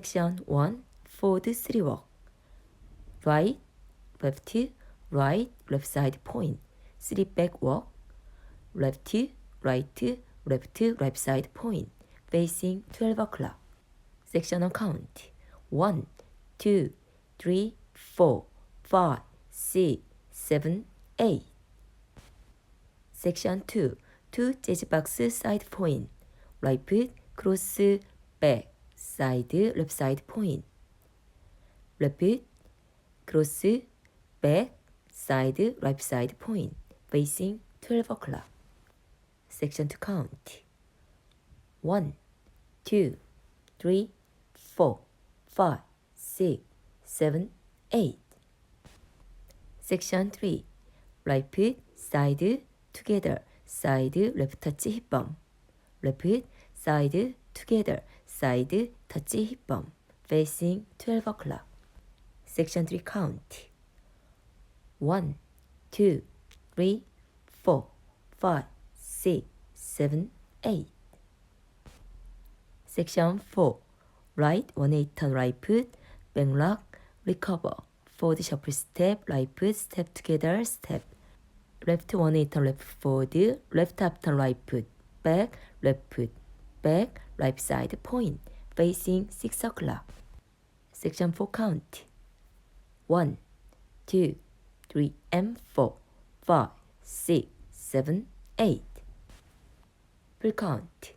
Section 1. Forward 3 walk. Right, left, right, left side point. 3 back walk. Left, right, left, right side point. Facing 12 o'clock. Section on count. 1, 2, 3, 4, 5, 6, 7, 8. Section 2. 2 jazz box side point. Right foot, cross, back, side, left side point. Left foot, cross, back, side, right side point. Facing 12 o'clock. Section 2 count. 1, 2, 3, 4, 5, 6, 7, 8. Section 3. Right foot, side, together, side, left touch hip bump. Left foot, side, together, side, touch hip bump. Facing 12 o'clock. Section 3 count. 1, 2, 3, 4, 5, 6, 7, 8. Section 4. Right 1/8 turn right foot, back lock, recover. Forward shuffle step, right foot, step together, step. Left 1/8 turn left forward, left half turn right foot, back, left foot, back, right side point. Facing 6 o'clock. Section 4 count. 1, 2, 3, and 4, 5, 6, 7, 8. Full count.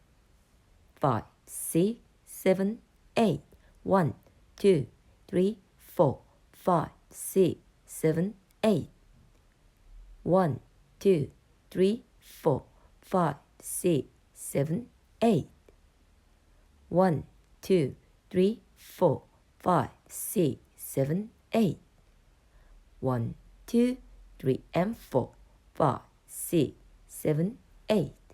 5, 6, 7, 8. 1, 2, 3, 4, 5, 6, 7, 8. 1, 2, 3, 4, 5, 6, 7, 8. 1, 2, 3, 4, 5, 6, 7, 8. 1, 2, 3, and 4, 5, 6, 7, 8.